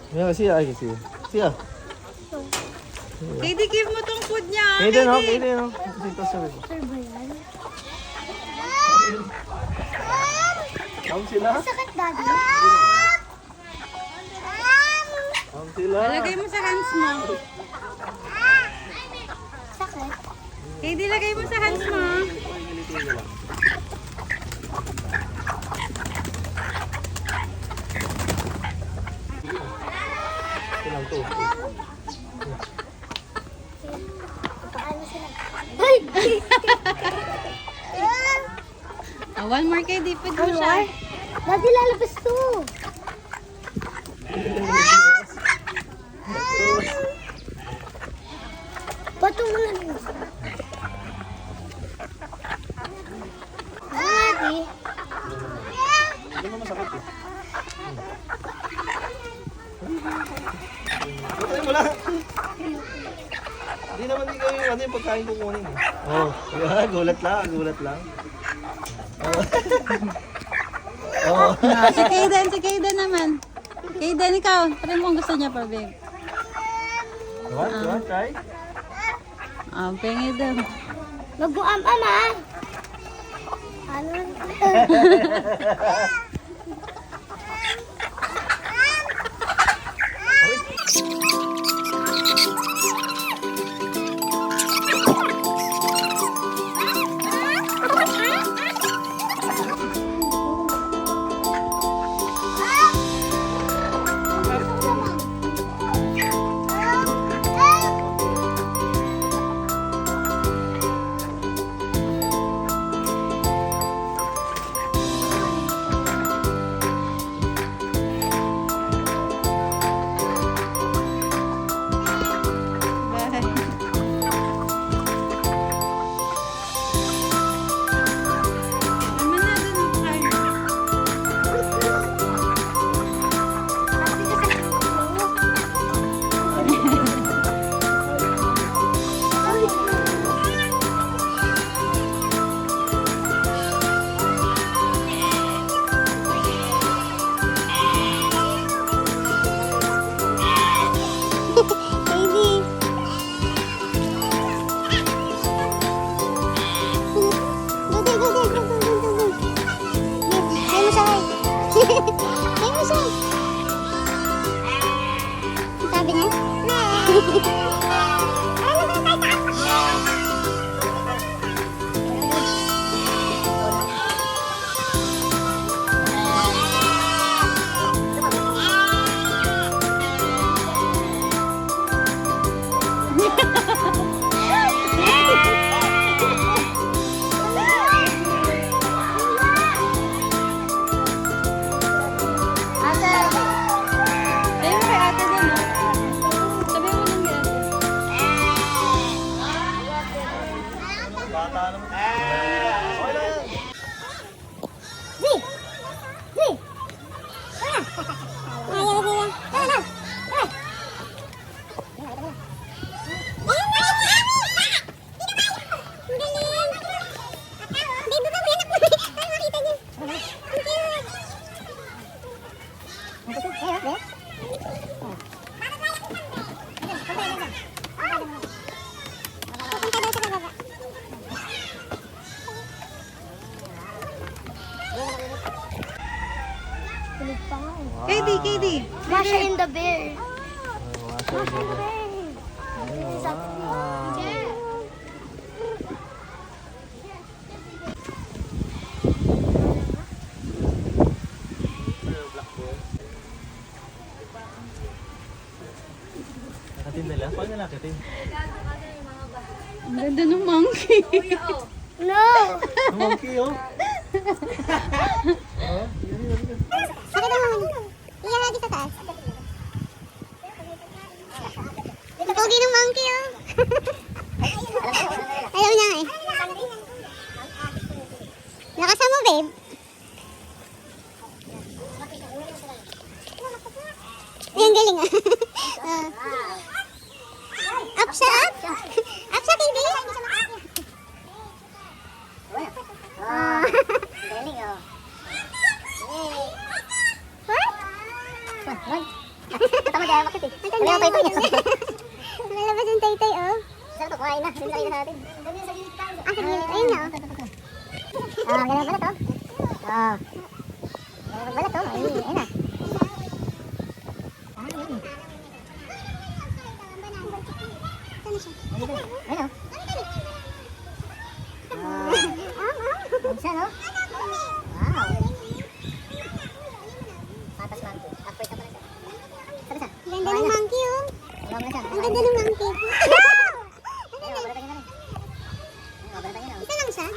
Yeah, siya. Ay, siya. Siya. Katie, give mo tong food niya. Katie, no? Katie, no? Dito sa rin. Sir ba yan? Ang sila? Sakit, Daddy. Ang sila. Lagay mo sa hands mo. Sakit. Katie, lagay mo sa hands mo. Ilang to? Paano sila? Ay! One more, Katie. Food mo siya. Daddy, lalabas to. Bato mo na rin. Daddy. Hindi mo masakit eh. Patay mo lang. Hindi naman ikaw yung ano yung pagkain kukunin eh. Oh, yeah, gulat lang, gulat lang. Oh. Si Kaden naman. Kaden, ikaw. Try mo kung gusto niya pa, babe. You want, try? Pengi daw. Mag-uam-am ah. Ano? Sabi niya? Katie. Masha in the bear. Nakatin nila? Paano nakatin? Ang ganda ng monkey. No! Monkey, oh. Sakit naman. Iyan lagi sa taas. Ang pogi ng monkey, oh. Ayaw niya eh. Nakasama, babe. Ang galing ah. Up siya, up. Up siya, Katie. Galing oh. What? tama dyan, bakit eh? Wala yung tay-tay niya. Nalalabas yung tay-tay, oh. Sarap to, kumain na. Hindi na natin. Sa gilid tayo. Ah, sa gilid. Ayun na, oh. Ganun pala to. Ganun pala to. Ayun na. Ayun, oh. Isa, no? Wow. Patas monkey. Upward na pala siya. Saan siya? Ganda ng monkey, oh. Ang ganda ng monkey. Isa lang siya?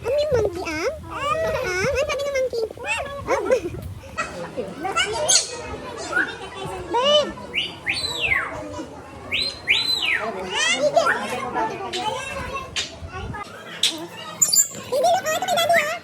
Yung monkey, Ang? Ang sabi ng monkey? Babe! Hindi na ko ito kay Daddy, ha?